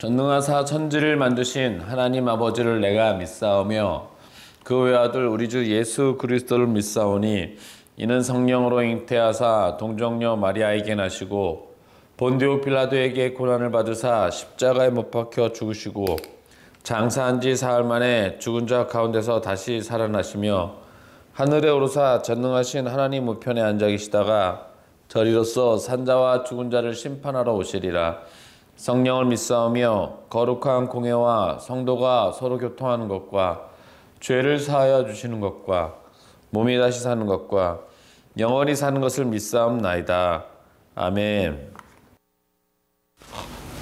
전능하사 천지를 만드신 하나님 아버지를 내가 믿사오며 그 외아들 우리 주 예수 그리스도를 믿사오니 이는 성령으로 잉태하사 동정녀 마리아에게 나시고 본디오 빌라도에게 고난을 받으사 십자가에 못 박혀 죽으시고 장사한 지 사흘 만에 죽은 자 가운데서 다시 살아나시며 하늘에 오르사 전능하신 하나님 우편에 앉아 계시다가 저리로서 산자와 죽은 자를 심판하러 오시리라. 성령을 믿사오며 거룩한 공회와 성도가 서로 교통하는 것과 죄를 사하여 주시는 것과 몸이 다시 사는 것과 영원히 사는 것을 믿사옵나이다. 아멘.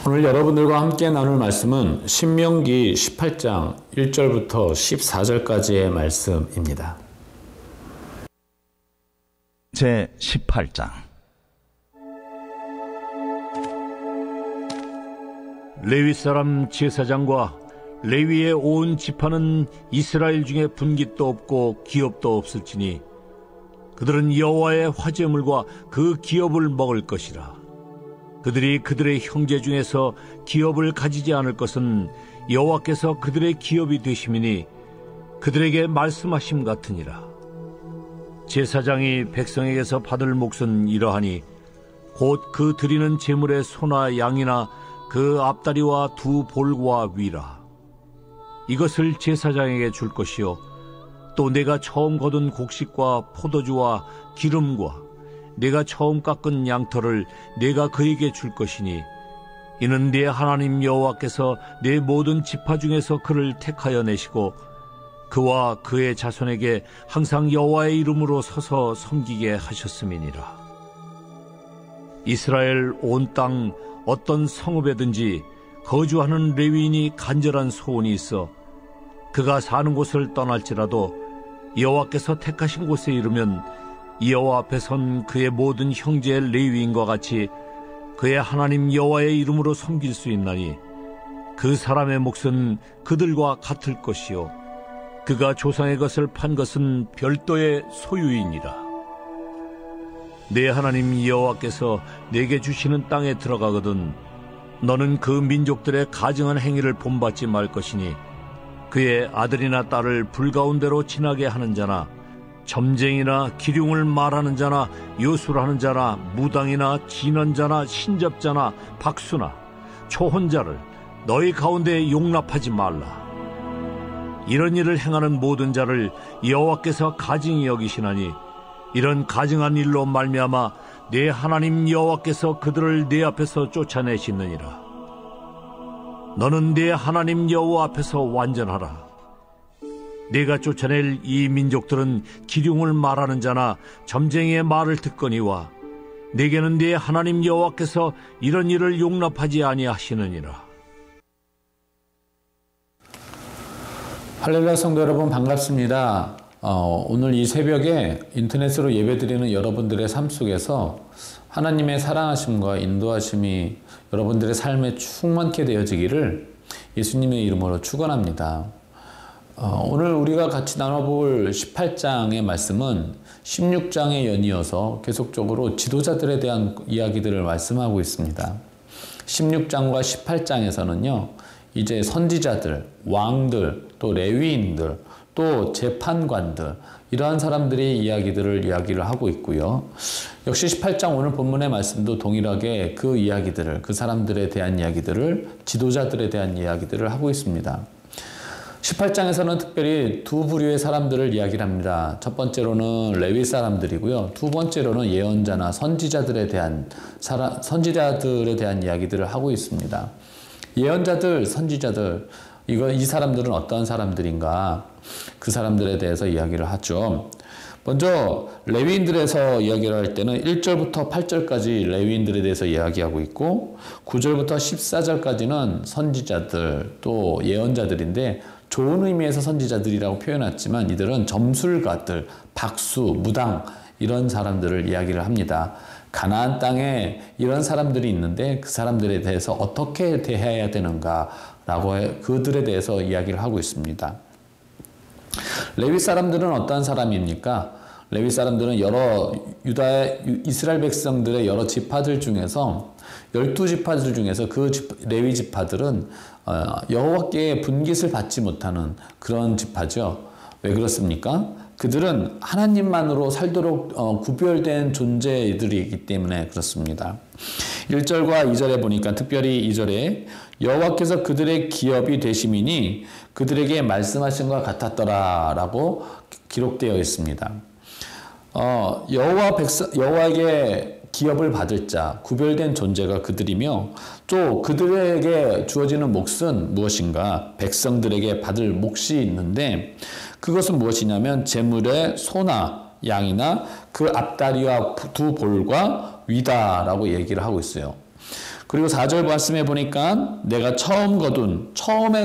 오늘 여러분들과 함께 나눌 말씀은 신명기 18장 1절부터 14절까지의 말씀입니다. 제 18장 레위 사람 제사장과 레위의 온 지파는 이스라엘 중에 분깃도 없고 기업도 없을지니 그들은 여호와의 화제물과 그 기업을 먹을 것이라. 그들이 그들의 형제 중에서 기업을 가지지 않을 것은 여호와께서 그들의 기업이 되심이니 그들에게 말씀하심 같으니라. 제사장이 백성에게서 받을 몫은 이러하니 곧 그 드리는 제물의 소나 양이나 그 앞다리와 두 볼과 위라. 이것을 제사장에게 줄 것이요 또 내가 처음 거둔 곡식과 포도주와 기름과 내가 처음 깎은 양털을 내가 그에게 줄 것이니 이는 네 하나님 여호와께서 네 모든 지파 중에서 그를 택하여 내시고 그와 그의 자손에게 항상 여호와의 이름으로 서서 섬기게 하셨음이니라. 이스라엘 온 땅 어떤 성읍에든지 거주하는 레위인이 간절한 소원이 있어 그가 사는 곳을 떠날지라도 여호와께서 택하신 곳에 이르면 여호와 앞에 선 그의 모든 형제 레위인과 같이 그의 하나님 여호와의 이름으로 섬길 수 있나니 그 사람의 몫은 그들과 같을 것이요 그가 조상의 것을 판 것은 별도의 소유이니라. 내 하나님 여호와께서 내게 주시는 땅에 들어가거든 너는 그 민족들의 가증한 행위를 본받지 말 것이니 그의 아들이나 딸을 불가운데로 지나게 하는 자나 점쟁이나 기륭을 말하는 자나 요술하는 자나 무당이나 진언자나 신접자나 박수나 초혼자를 너희 가운데 용납하지 말라. 이런 일을 행하는 모든 자를 여호와께서 가증히 여기시나니 이런 가증한 일로 말미암아 내 하나님 여호와께서 그들을 내 앞에서 쫓아내시느니라. 너는 내 하나님 여호와 앞에서 완전하라. 네가 쫓아낼 이 민족들은 기륭을 말하는 자나 점쟁이의 말을 듣거니와 네게는 네 하나님 여호와께서 이런 일을 용납하지 아니하시느니라. 할렐루야 성도 여러분 반갑습니다. 오늘 이 새벽에 인터넷으로 예배드리는 여러분들의 삶 속에서 하나님의 사랑하심과 인도하심이 여러분들의 삶에 충만케 되어지기를 예수님의 이름으로 축원합니다. 오늘 우리가 같이 나눠볼 18장의 말씀은 16장에 연이어서 계속적으로 지도자들에 대한 이야기들을 말씀하고 있습니다. 16장과 18장에서는요, 이제 선지자들, 왕들, 또 레위인들, 또 재판관들, 이러한 사람들의 이야기를 하고 있고요. 역시 18장 오늘 본문의 말씀도 동일하게 그 이야기들을, 그 사람들에 대한 이야기들을, 지도자들에 대한 이야기들을 하고 있습니다. 18장에서는 특별히 두 부류의 사람들을 이야기를 합니다. 첫 번째로는 레위 사람들이고요. 두 번째로는 예언자나 선지자들에 대한 이야기들을 하고 있습니다. 예언자들, 선지자들, 이 사람들은 어떤 사람들인가? 그 사람들에 대해서 이야기를 하죠. 먼저 레위인들에서 이야기를 할 때는 1절부터 8절까지 레위인들에 대해서 이야기하고 있고 9절부터 14절까지는 선지자들 또 예언자들인데 좋은 의미에서 선지자들이라고 표현했지만 이들은 점술가들, 박수, 무당 이런 사람들을 이야기를 합니다. 가나안 땅에 이런 사람들이 있는데 그 사람들에 대해서 어떻게 대해야 되는가라고 그들에 대해서 이야기를 하고 있습니다. 레위 사람들은 어떤 사람입니까? 레위 사람들은 이스라엘 백성들의 여러 지파들 중에서 12지파들 중에서 그 레위 지파들은 여호와께 분깃을 받지 못하는 그런 지파죠. 왜 그렇습니까? 그들은 하나님만으로 살도록 구별된 존재들이기 때문에 그렇습니다. 1절과 2절에 보니까 특별히 2절에 여호와께서 그들의 기업이 되심이니 그들에게 말씀하신 것 같았더라 라고 기록되어 있습니다. 여호와에게 기업을 받을 자, 구별된 존재가 그들이며 또 그들에게 주어지는 몫은 무엇인가? 백성들에게 받을 몫이 있는데 그것은 무엇이냐면 제물의 소나 양이나 그 앞다리와 두 볼과 위다라고 얘기를 하고 있어요. 그리고 4절 말씀해 보니까 내가 처음에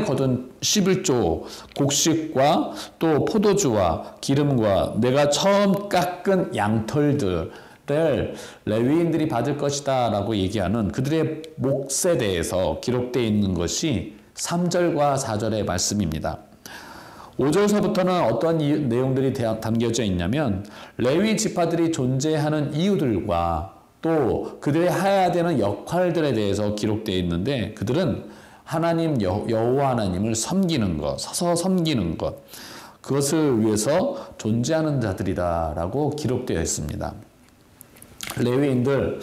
거둔 11조 곡식과 또 포도주와 기름과 내가 처음 깎은 양털들을 레위인들이 받을 것이다 라고 얘기하는 그들의 몫에 대해서 기록되어 있는 것이 3절과 4절의 말씀입니다. 5절서부터는 어떤 내용들이 담겨져 있냐면 레위 지파들이 존재하는 이유들과 또 그들이 해야 되는 역할들에 대해서 기록되어 있는데 그들은 하나님 여호와 하나님을 섬기는 것, 서서 섬기는 것, 그것을 위해서 존재하는 자들이다라고 기록되어 있습니다. 레위인들,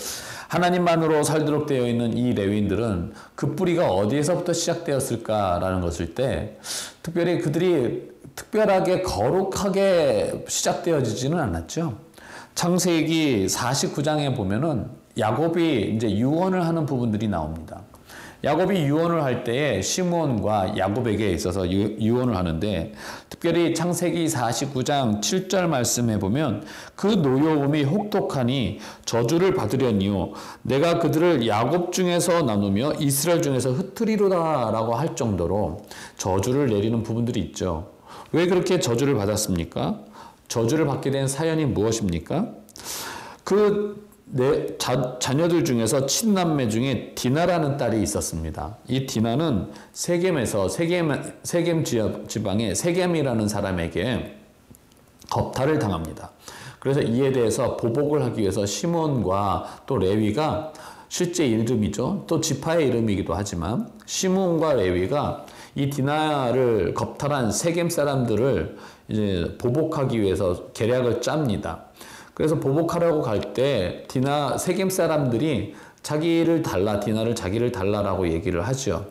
하나님만으로 살도록 되어 있는 이 레위인들은 그 뿌리가 어디에서부터 시작되었을까라는 것일 때 특별히 그들이 특별하게 거룩하게 시작되어지지는 않았죠. 창세기 49장에 보면은 야곱이 이제 유언을 하는 부분들이 나옵니다. 야곱이 유언을 할 때에 시므온과 야곱에게 있어서 유언을 하는데 특별히 창세기 49장 7절 말씀해 보면 그 노여움이 혹독하니 저주를 받으려니요 내가 그들을 야곱 중에서 나누며 이스라엘 중에서 흩으리로다 라고 할 정도로 저주를 내리는 부분들이 있죠. 왜 그렇게 저주를 받았습니까? 저주를 받게 된 사연이 무엇입니까? 자녀들 중에서 친남매 중에 디나라는 딸이 있었습니다. 이 디나는 세겜 지방의 세겜이라는 사람에게 겁탈을 당합니다. 그래서 이에 대해서 보복을 하기 위해서 시몬과 또 레위가 실제 이름이죠. 또 지파의 이름이기도 하지만 시므온과 레위가 이 디나를 겁탈한 세겜 사람들을 이제 보복하기 위해서 계략을 짭니다. 그래서 보복하려고 갈 때 세겜 사람들이 디나를 자기를 달라라고 얘기를 하죠.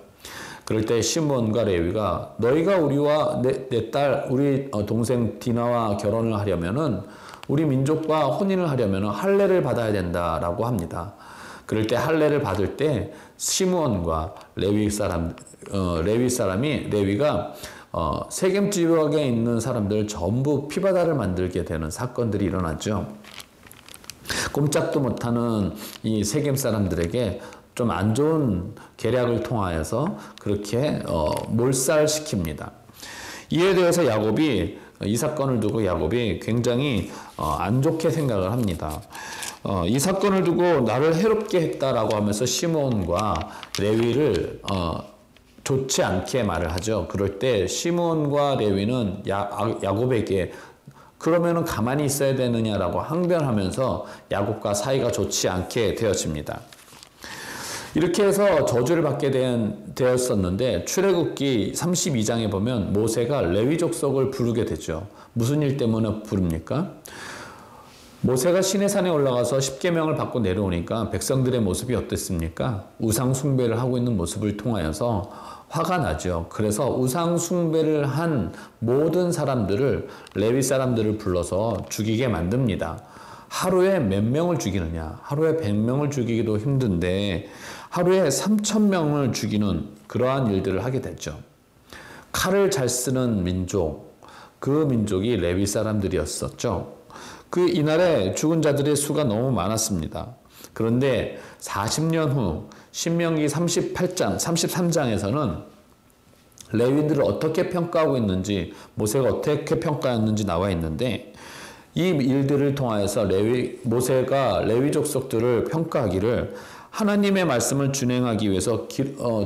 그럴 때 시므온과 레위가 너희가 우리와 내 딸 우리 동생 디나와 결혼을 하려면은 우리 민족과 혼인을 하려면은 할례를 받아야 된다라고 합니다. 그럴 때 할례를 받을 때 시므온과 레위가 세겜 지역에 있는 사람들 전부 피바다를 만들게 되는 사건들이 일어났죠. 꼼짝도 못하는 이 세겜 사람들에게 좀 안 좋은 계략을 통하여서 그렇게 몰살시킵니다. 이에 대해서 이 사건을 두고 야곱이 굉장히 안 좋게 생각을 합니다. 이 사건을 두고 나를 해롭게 했다라고 하면서 시므온과 레위를 좋지 않게 말을 하죠. 그럴 때 시므온과 레위는 야곱에게 그러면은 가만히 있어야 되느냐라고 항변하면서 야곱과 사이가 좋지 않게 되어집니다. 이렇게 해서 저주를 받게 되었었는데 출애굽기 32장에 보면 모세가 레위 족속을 부르게 되죠. 무슨 일 때문에 부릅니까? 모세가 시내산에 올라가서 십계명을 받고 내려오니까 백성들의 모습이 어땠습니까? 우상 숭배를 하고 있는 모습을 통하여서 화가 나죠. 그래서 우상 숭배를 한 모든 사람들을 레위 사람들을 불러서 죽이게 만듭니다. 하루에 몇 명을 죽이느냐? 하루에 100명을 죽이기도 힘든데 하루에 3,000명을 죽이는 그러한 일들을 하게 됐죠. 칼을 잘 쓰는 민족, 그 민족이 레위 사람들이었었죠. 이날에 죽은 자들의 수가 너무 많았습니다. 그런데 40년 후 신명기 33장에서는 레위인들을 어떻게 평가하고 있는지, 모세가 어떻게 평가했는지 나와 있는데 이 일들을 통하여서 모세가 레위 족속들을 평가하기를 하나님의 말씀을 준행하기 위해서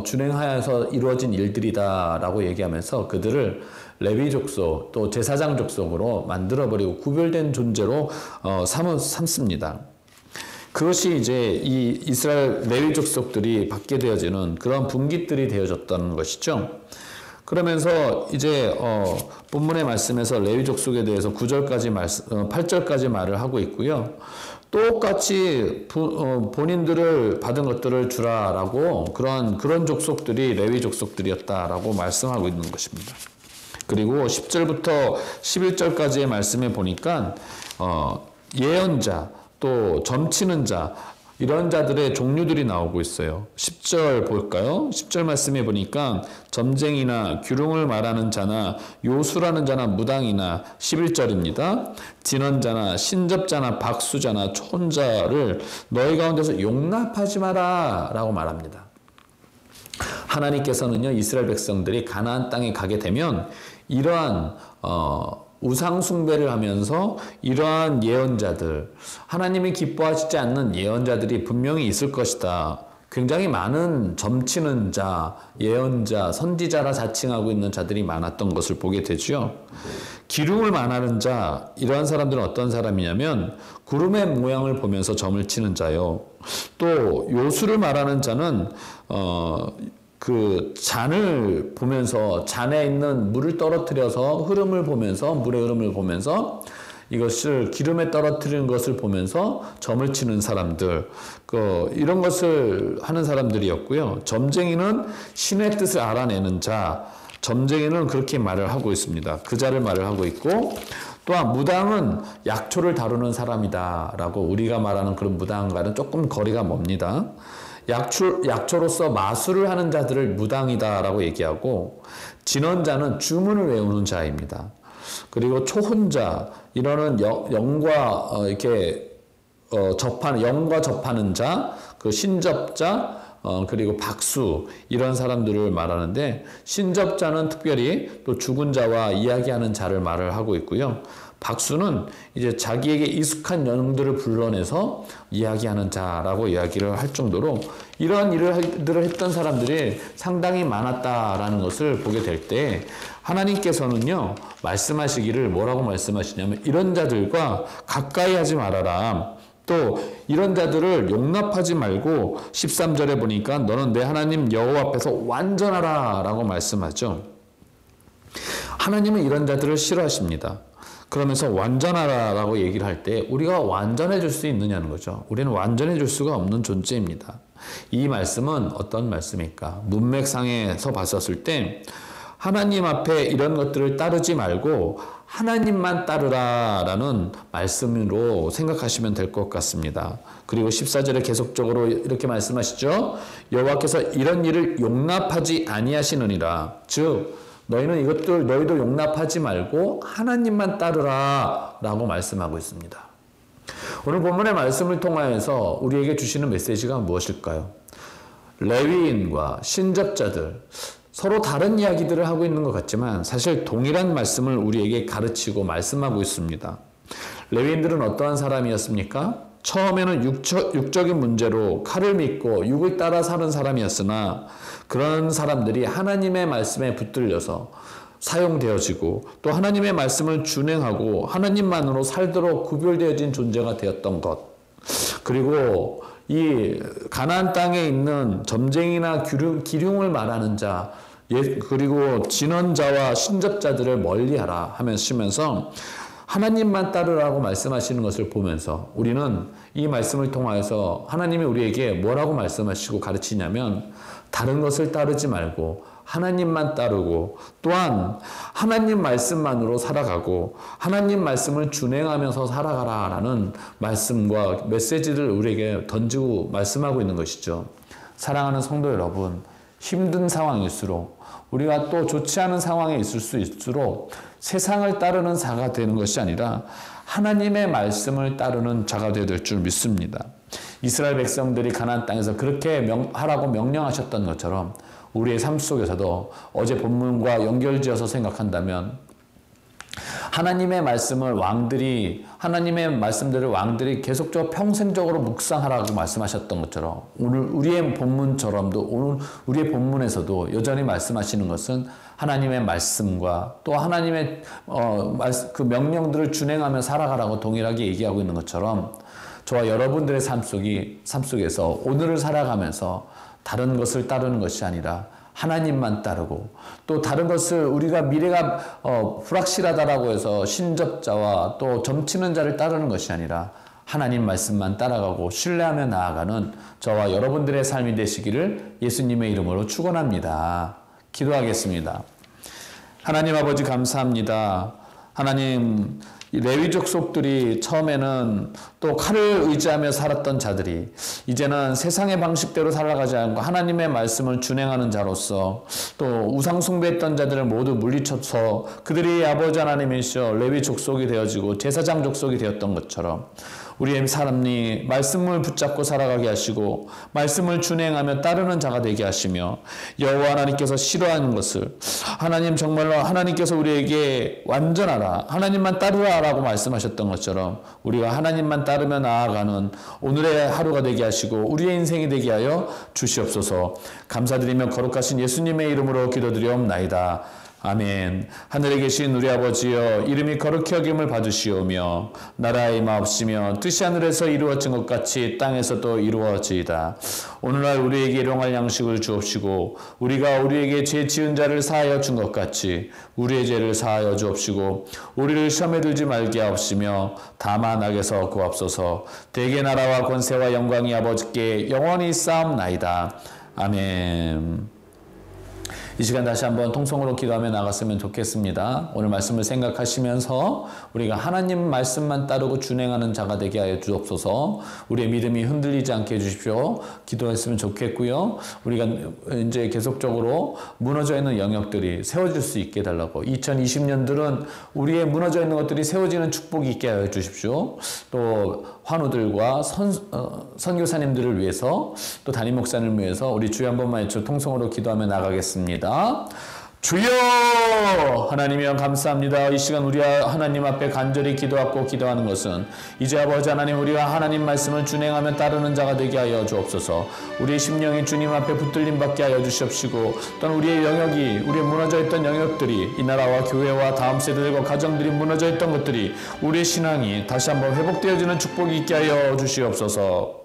준행하여서 이루어진 일들이다라고 얘기하면서 그들을 레위 족속 또 제사장 족속으로 만들어버리고 구별된 존재로 삼습니다. 그것이 이제 이 이스라엘 레위 족속들이 받게 되어지는 그런 분깃들이 되어졌다는 것이죠. 그러면서 이제 본문의 말씀에서 레위 족속에 대해서 8절까지 말을 하고 있고요. 똑같이 본인들을 받은 것들을 주라라고 그런 족속들이 레위 족속들이었다라고 말씀하고 있는 것입니다. 그리고 10절부터 11절까지의 말씀에 보니까 예언자 또 점치는 자 이런 자들의 종류들이 나오고 있어요. 10절 볼까요? 10절 말씀에 보니까 점쟁이나 규룡을 말하는 자나 요수라는 자나 무당이나 11절입니다. 진언자나 신접자나 박수자나 촌자를 너희 가운데서 용납하지 마라 라고 말합니다. 하나님께서는요 이스라엘 백성들이 가나안 땅에 가게 되면 이러한 우상 숭배를 하면서 이러한 예언자들, 하나님이 기뻐하시지 않는 예언자들이 분명히 있을 것이다. 굉장히 많은 점치는 자, 예언자, 선지자라 자칭하고 있는 자들이 많았던 것을 보게 되죠. 기름을 말하는 자, 이러한 사람들은 어떤 사람이냐면 구름의 모양을 보면서 점을 치는 자요. 또 요수를 말하는 자는 그 잔을 보면서 잔에 있는 물을 떨어뜨려서 물의 흐름을 보면서 이것을 기름에 떨어뜨리는 것을 보면서 점을 치는 사람들, 이런 것을 하는 사람들이었고요. 점쟁이는 신의 뜻을 알아내는 자, 점쟁이는 그렇게 말을 하고 있습니다. 그 자를 말을 하고 있고, 또한 무당은 약초를 다루는 사람이다라고 우리가 말하는 그런 무당과는 조금 거리가 멉니다. 약초로서 마술을 하는 자들을 무당이다라고 얘기하고, 진언자는 주문을 외우는 자입니다. 그리고 초혼자, 이러는 영과 영과 접하는 자, 그 신접자, 그리고 박수, 이런 사람들을 말하는데, 신접자는 특별히 또 죽은 자와 이야기하는 자를 말을 하고 있고요. 박수는 이제 자기에게 익숙한 영들을 불러내서 이야기하는 자라고 이야기를 할 정도로 이러한 일들을 했던 사람들이 상당히 많았다라는 것을 보게 될 때 하나님께서는요 말씀하시기를 뭐라고 말씀하시냐면 이런 자들과 가까이 하지 말아라. 또 이런 자들을 용납하지 말고 13절에 보니까 너는 내 하나님 여호와 앞에서 완전하라 라고 말씀하죠. 하나님은 이런 자들을 싫어하십니다. 그러면서 완전하라 라고 얘기를 할 때 우리가 완전해질 수 있느냐는 거죠. 우리는 완전해질 수가 없는 존재입니다. 이 말씀은 어떤 말씀일까? 문맥상에서 봤었을 때 하나님 앞에 이런 것들을 따르지 말고 하나님만 따르라 라는 말씀으로 생각하시면 될 것 같습니다. 그리고 14절에 계속적으로 이렇게 말씀하시죠. 여호와께서 이런 일을 용납하지 아니하시느니라. 즉 너희는 이것들 너희도 용납하지 말고 하나님만 따르라 라고 말씀하고 있습니다. 오늘 본문의 말씀을 통하여서 우리에게 주시는 메시지가 무엇일까요? 레위인과 신접자들 서로 다른 이야기들을 하고 있는 것 같지만 사실 동일한 말씀을 우리에게 가르치고 말씀하고 있습니다. 레위인들은 어떠한 사람이었습니까? 처음에는 육적인 문제로 칼을 믿고 육을 따라 사는 사람이었으나 그런 사람들이 하나님의 말씀에 붙들려서 사용되어지고 또 하나님의 말씀을 준행하고 하나님만으로 살도록 구별되어진 존재가 되었던 것. 그리고 이 가나안 땅에 있는 점쟁이나 기륭을 말하는 자, 그리고 진언자와 신접자들을 멀리하라 하시면서 하나님만 따르라고 말씀하시는 것을 보면서 우리는 이 말씀을 통하여서 하나님이 우리에게 뭐라고 말씀하시고 가르치냐면 다른 것을 따르지 말고 하나님만 따르고 또한 하나님 말씀만으로 살아가고 하나님 말씀을 준행하면서 살아가라라는 말씀과 메시지를 우리에게 던지고 말씀하고 있는 것이죠. 사랑하는 성도 여러분, 힘든 상황일수록 우리가 또 좋지 않은 상황에 있을 수 있을수록 세상을 따르는 자가 되는 것이 아니라 하나님의 말씀을 따르는 자가 되어야 될 줄 믿습니다. 이스라엘 백성들이 가나안 땅에서 그렇게 하라고 명령하셨던 것처럼 우리의 삶 속에서도 어제 본문과 연결지어서 생각한다면 하나님의 말씀들을 왕들이 계속적으로 평생적으로 묵상하라고 말씀하셨던 것처럼 오늘 우리의 본문처럼도 오늘 우리의 본문에서도 여전히 말씀하시는 것은 하나님의 말씀과 또 하나님의 그 명령들을 준행하며 살아가라고 동일하게 얘기하고 있는 것처럼 저와 여러분들의 삶 속에서 오늘을 살아가면서 다른 것을 따르는 것이 아니라 하나님만 따르고 또 다른 것을 우리가 미래가 불확실하다라고 해서 신접자와 또 점치는 자를 따르는 것이 아니라 하나님 말씀만 따라가고 신뢰하며 나아가는 저와 여러분들의 삶이 되시기를 예수님의 이름으로 축원합니다. 기도하겠습니다. 하나님 아버지 감사합니다. 하나님 레위족 속들이 처음에는 또 칼을 의지하며 살았던 자들이 이제는 세상의 방식대로 살아가지 않고 하나님의 말씀을 준행하는 자로서 또 우상 숭배했던 자들을 모두 물리쳐서 그들이 아버지 하나님이시여 레위 족속이 되어지고 제사장 족속이 되었던 것처럼 우리의 사람이 말씀을 붙잡고 살아가게 하시고 말씀을 준행하며 따르는 자가 되게 하시며 여호와 하나님께서 싫어하는 것을 하나님 정말로 하나님께서 우리에게 완전하라 하나님만 따르라 라고 말씀하셨던 것처럼 우리가 하나님만 따르며 나아가는 오늘의 하루가 되게 하시고 우리의 인생이 되게 하여 주시옵소서. 감사드리며 거룩하신 예수님의 이름으로 기도드리옵나이다. 아멘. 하늘에 계신 우리 아버지여 이름이 거룩히 여김을 받으시오며 나라의 마옵시며 뜻이 하늘에서 이루어진 것 같이 땅에서도 이루어지이다. 오늘날 우리에게 일용할 양식을 주옵시고 우리가 우리에게 죄 지은 자를 사하여 준 것 같이 우리의 죄를 사하여 주옵시고 우리를 시험에 들지 말게 하옵시며 다만 악에서 구하옵소서. 대개 나라와 권세와 영광이 아버지께 영원히 쌓옵나이다. 아멘. 이 시간 다시 한번 통성으로 기도하며 나갔으면 좋겠습니다. 오늘 말씀을 생각하시면서 우리가 하나님 말씀만 따르고 준행하는 자가 되게 하여 주옵소서. 우리의 믿음이 흔들리지 않게 해주십시오. 기도했으면 좋겠고요. 우리가 이제 계속적으로 무너져 있는 영역들이 세워질 수 있게 해달라고 2020년들은 우리의 무너져 있는 것들이 세워지는 축복이 있게 하여 주십시오. 또 환우들과 선교사님들을 위해서 또 담임 목사님을 위해서 우리 주여 한 번만 외쳐 통성으로 기도하며 나가겠습니다. 주여! 하나님이여 감사합니다. 이 시간 우리가 하나님 앞에 간절히 기도하고 기도하는 것은 이제 아버지 하나님 우리가 하나님 말씀을 준행하며 따르는 자가 되게 하여 주옵소서. 우리의 심령이 주님 앞에 붙들림 받게 하여 주시옵시고 또는 우리의 영역이 우리의 무너져 있던 영역들이 이 나라와 교회와 다음 세대들과 가정들이 무너져 있던 것들이 우리의 신앙이 다시 한번 회복되어지는 축복이 있게 하여 주시옵소서.